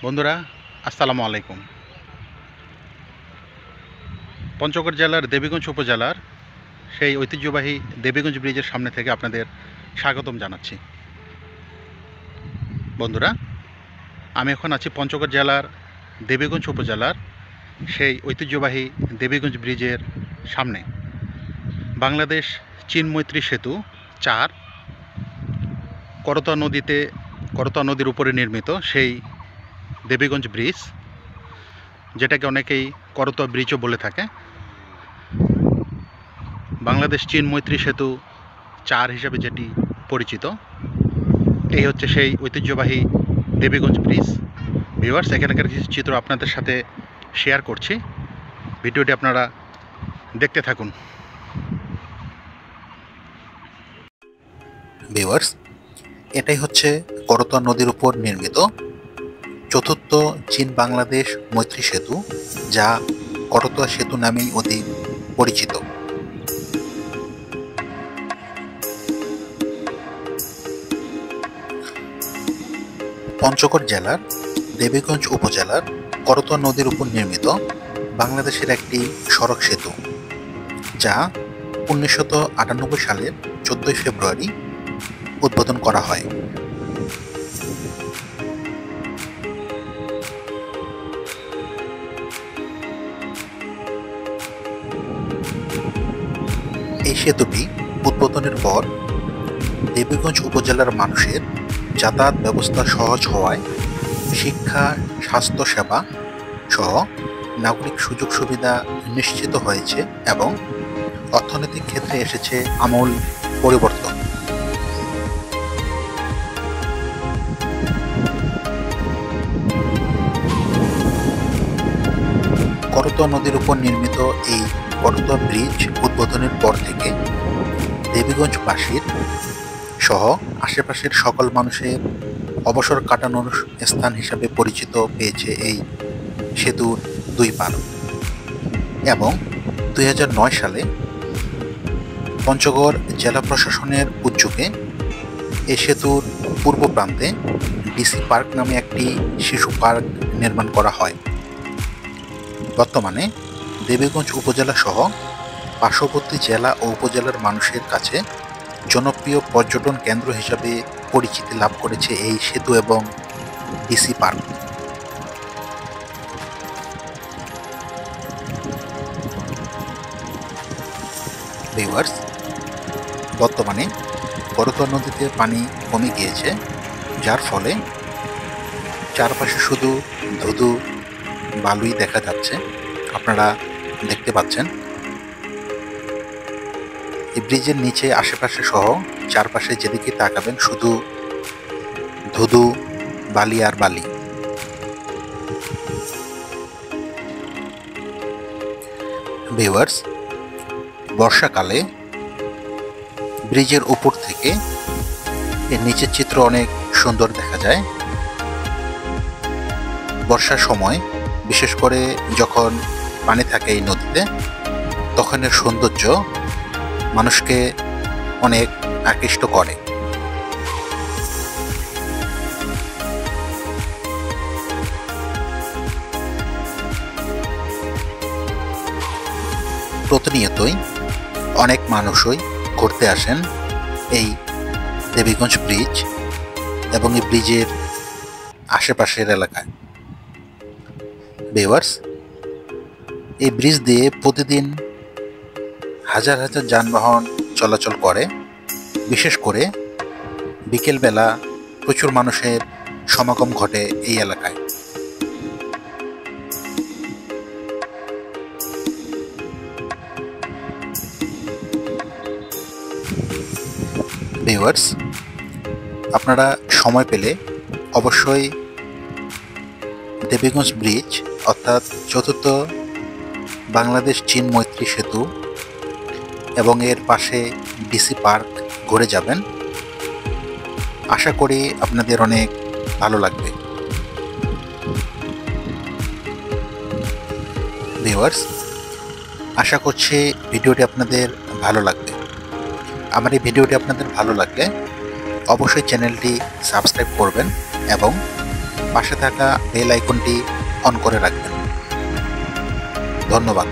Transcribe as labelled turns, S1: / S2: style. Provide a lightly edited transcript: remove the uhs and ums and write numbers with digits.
S1: বন্ধুরা আসসালামু আলাইকুম। পঞ্চগড় জেলার দেবীগঞ্জ উপজেলার সেই ঐতিহ্যবাহী দেবীগঞ্জ ব্রিজের সামনে থেকে আপনাদের স্বাগতম জানাচ্ছি। বন্ধুরা, আমি এখন আছি পঞ্চগড় জেলার দেবীগঞ্জ উপজেলার সেই ঐতিহ্যবাহী দেবীগঞ্জ ব্রিজের সামনে। বাংলাদেশ চীন মৈত্রী সেতু 4 করতোয়া নদীর উপরে নির্মিত সেই দেবীগঞ্জ ব্রিজ, যেটাকে অনেকেই করতোয়া ব্রিজও বলে থাকে। বাংলাদেশ চীন মৈত্রী সেতু 4 হিসাবে যেটি পরিচিত, এই হচ্ছে সেই ঐতিহ্যবাহী দেবীগঞ্জ ব্রিজ। ভিউয়ার্স, এখানকার কিছু চিত্র আপনাদের সাথে শেয়ার করছি, ভিডিওটি আপনারা দেখতে থাকুন।
S2: ভিউয়ার্স, এটাই হচ্ছে করতোয়া নদীর উপর নির্মিত চতুর্থ চীন বাংলাদেশ মৈত্রী সেতু, যা করতোয়া সেতু নামেই অধিক পরিচিত। পঞ্চগড় জেলার দেবীগঞ্জ উপজেলার করতোয়া নদীর উপর নির্মিত বাংলাদেশের একটি সড়ক সেতু, যা 1998 সালের 14 ফেব্রুয়ারি উদ্বোধন করা হয়। এই সেতুটি উদ্বোধনের পর দেবীগঞ্জ উপজেলার মানুষের যাতায়াত ব্যবস্থা সহজ হওয়ায় শিক্ষা, স্বাস্থ্য সেবা সহ নাগরিক সুযোগ সুবিধা নিশ্চিত হয়েছে এবং অর্থনৈতিক ক্ষেত্রে এসেছে আমূল পরিবর্তন। করতোয়া নদীর উপর নির্মিত এই করতোয়া ব্রিজ উদ্বোধনের পর থেকে দেবীগঞ্জবাসীর সহ আশেপাশের সকল মানুষের অবসর কাটানোর স্থান হিসাবে পরিচিত পেয়েছে এই সেতুর দুই পার। এবং 2009 সালে পঞ্চগড় জেলা প্রশাসনের উদ্যোগে এই সেতুর পূর্ব প্রান্তে ডিসি পার্ক নামে একটি শিশু পার্ক নির্মাণ করা হয়। বর্তমানে দেবীগঞ্জ উপজেলা সহ পার্শ্ববর্তী জেলা ও উপজেলার মানুষের কাছে জনপ্রিয় পর্যটন কেন্দ্র হিসাবে পরিচিতি লাভ করেছে এই সেতু এবং ডিসি পার্ক। ভিউয়ার্স, বর্তমানে করতোয়া নদীতে পানি কমে গিয়েছে, যার ফলে চারপাশে শুধু ধুধু বালুই দেখা যাচ্ছে। আপনারা দেখতে পাচ্ছেন এই ব্রিজের নিচে আশেপাশে সহ চারপাশে যেদিকে তাকাবেন শুধু ধুধু, বালি আর বালি। ভিউয়ার্স, বর্ষাকালে ব্রিজের উপর থেকে এর নিচের চিত্র অনেক সুন্দর দেখা যায়। বর্ষার সময় বিশেষ করে যখন পানি থাকে এই নদীতে, তখন এর সৌন্দর্য মানুষকে অনেক আকৃষ্ট করে। প্রতিনিয়তই অনেক মানুষই ঘুরতে আসেন এই দেবীগঞ্জ ব্রিজ এবং এই ব্রিজের আশেপাশের এলাকায়। ভিউয়ার্স, এই ব্রিজ দিয়ে প্রতিদিন হাজার হাজার যানবাহন চলাচল করে। বিশেষ করে বিকেলবেলা প্রচুর মানুষের সমাগম ঘটে এই এলাকায়। ভিউয়ার্স, আপনারা সময় পেলে অবশ্যই দেবীগঞ্জ ব্রিজ অর্থাৎ চতুর্থ বাংলাদেশ চীন মৈত্রী সেতু এবং এর পাশে ডিসি পার্ক ঘুরে যাবেন। আশা করি আপনাদের অনেক ভালো লাগবে। ভিউয়ার্স, আশা করছি ভিডিওটি আপনাদের ভালো লাগবে। আমার এই ভিডিওটি আপনাদের ভালো লাগলে অবশ্যই চ্যানেলটি সাবস্ক্রাইব করবেন এবং পাশে থাকা বেল আইকনটি অন করে রাখবেন। ধন্যবাদ।